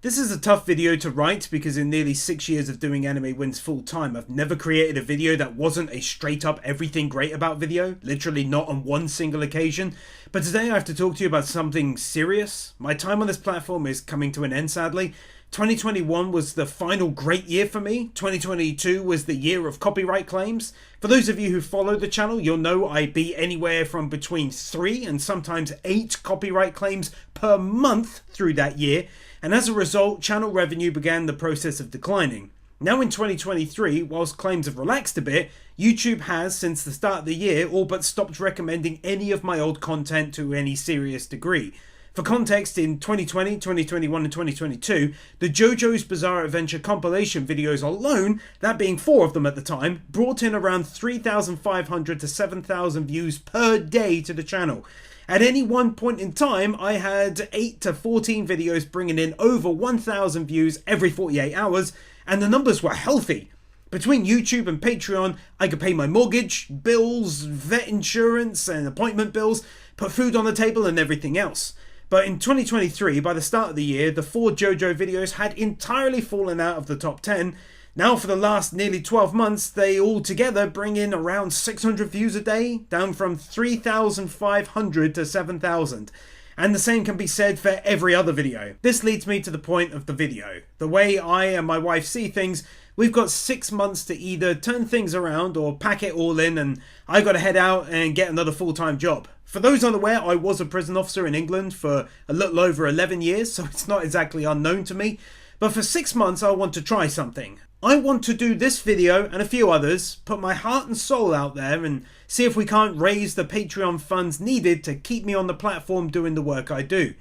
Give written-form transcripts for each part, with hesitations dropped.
This is a tough video to write because in nearly 6 years of doing Anime Wins full time, I've never created a video that wasn't a straight up everything great about video, literally not on one single occasion. But today I have to talk to you about something serious. My time on this platform is coming to an end, sadly. 2021 was the final great year for me. 2022 was the year of copyright claims. For those of you who follow the channel, you'll know I beat anywhere from between 3 and sometimes 8 copyright claims per month through that year. And as a result, channel revenue began the process of declining. Now in 2023, whilst claims have relaxed a bit, YouTube has, since the start of the year, all but stopped recommending any of my old content to any serious degree. For context, in 2020, 2021 and 2022, the JoJo's Bizarre Adventure compilation videos alone, that being 4 of them at the time, brought in around 3,500 to 7,000 views per day to the channel. At any one point in time, I had 8 to 14 videos bringing in over 1,000 views every 48 hours, and the numbers were healthy. Between YouTube and Patreon, I could pay my mortgage, bills, vet insurance and appointment bills, put food on the table and everything else. But in 2023, by the start of the year, the 4 JoJo videos had entirely fallen out of the top 10. Now for the last nearly 12 months, they all together bring in around 600 views a day, down from 3,500 to 7,000. And the same can be said for every other video. This leads me to the point of the video. The way I and my wife see things, we've got 6 months to either turn things around or pack it all in, and I got to head out and get another full-time job. For those unaware, I was a prison officer in England for a little over 11 years, so it's not exactly unknown to me. But for 6 months, I want to try something. I want to do this video and a few others, put my heart and soul out there and see if we can't raise the Patreon funds needed to keep me on the platform doing the work I do.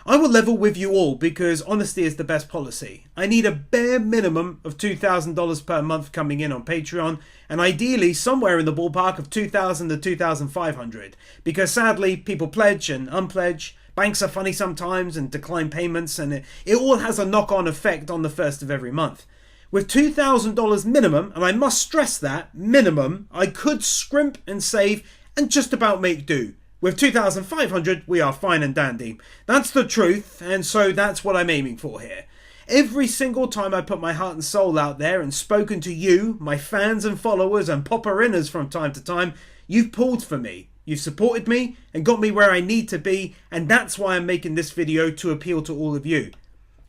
I will level with you all because honesty is the best policy. I need a bare minimum of $2,000 per month coming in on Patreon, and ideally somewhere in the ballpark of $2,000 to $2,500, because sadly people pledge and unpledge, banks are funny sometimes and decline payments, and it all has a knock-on effect on the first of every month. With $2,000 minimum, and I must stress that, minimum, I could scrimp and save and just about make do. With $2,500, we are fine and dandy. That's the truth, and so that's what I'm aiming for here. Every single time I put my heart and soul out there and spoken to you, my fans and followers and popper-inners from time to time, you've pulled for me. You've supported me and got me where I need to be, and that's why I'm making this video to appeal to all of you.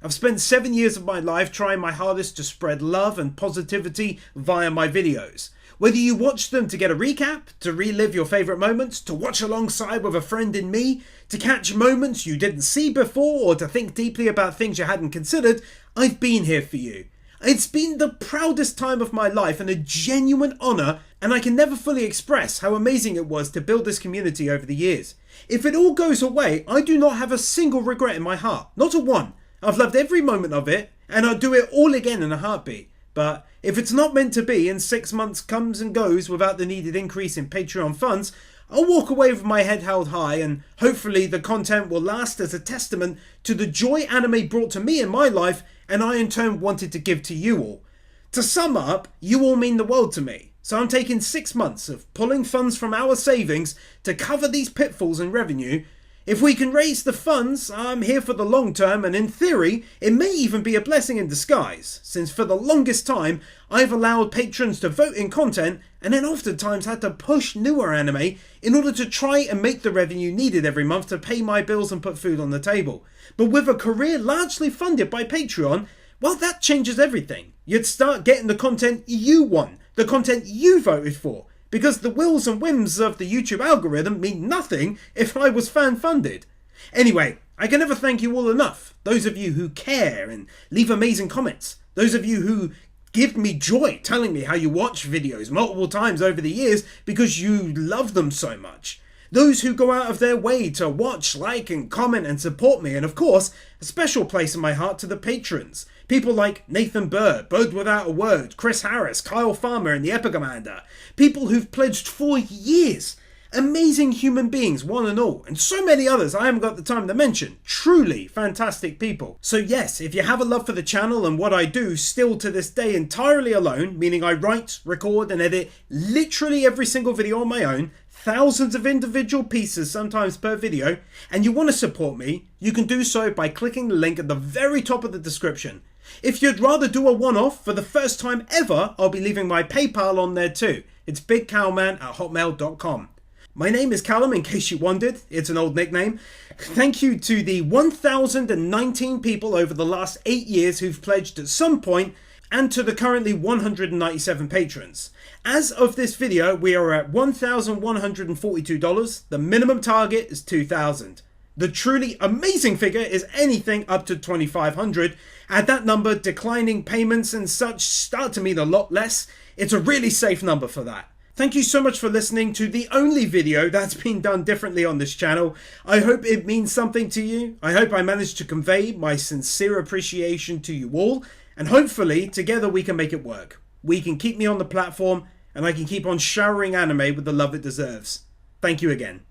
I've spent 7 years of my life trying my hardest to spread love and positivity via my videos. Whether you watch them to get a recap, to relive your favourite moments, to watch alongside with a friend in me, to catch moments you didn't see before, or to think deeply about things you hadn't considered, I've been here for you. It's been the proudest time of my life and a genuine honour, and I can never fully express how amazing it was to build this community over the years. If it all goes away, I do not have a single regret in my heart, not a one. I've loved every moment of it, and I'll do it all again in a heartbeat. But if it's not meant to be and 6 months comes and goes without the needed increase in Patreon funds, I'll walk away with my head held high, and hopefully the content will last as a testament to the joy anime brought to me in my life, and I in turn wanted to give to you all. To sum up, you all mean the world to me. So I'm taking 6 months of pulling funds from our savings to cover these pitfalls in revenue. If we can raise the funds, I'm here for the long term, and in theory, it may even be a blessing in disguise, since for the longest time, I've allowed patrons to vote in content, and then oftentimes had to push newer anime in order to try and make the revenue needed every month to pay my bills and put food on the table. But with a career largely funded by Patreon, well, that changes everything. You'd start getting the content you want, the content you voted for, because the wills and whims of the YouTube algorithm mean nothing if I was fan funded. Anyway, I can never thank you all enough. Those of you who care and leave amazing comments. Those of you who give me joy telling me how you watch videos multiple times over the years because you love them so much. Those who go out of their way to watch, like and comment and support me, and of course, a special place in my heart to the patrons. People like Nathan Bird, Bird Without a Word, Chris Harris, Kyle Farmer and the Epicommander. People who've pledged for years. Amazing human beings, one and all, and so many others I haven't got the time to mention. Truly fantastic people. So yes, if you have a love for the channel and what I do still to this day entirely alone, meaning I write, record and edit literally every single video on my own, thousands of individual pieces sometimes per video, and you want to support me, you can do so by clicking the link at the very top of the description. If you'd rather do a one-off for the first time ever, I'll be leaving my PayPal on there too. It's bigcalman@hotmail.com. My name is Callum, in case you wondered. It's an old nickname. Thank you to the 1,019 people over the last 8 years who've pledged at some point, and to the currently 197 patrons. As of this video, we are at $1,142. The minimum target is $2,000. The truly amazing figure is anything up to $2,500. At that number, declining payments and such start to mean a lot less. It's a really safe number for that. Thank you so much for listening to the only video that's been done differently on this channel. I hope it means something to you. I hope I managed to convey my sincere appreciation to you all. And hopefully, together we can make it work. We can keep me on the platform, and I can keep on showering anime with the love it deserves. Thank you again.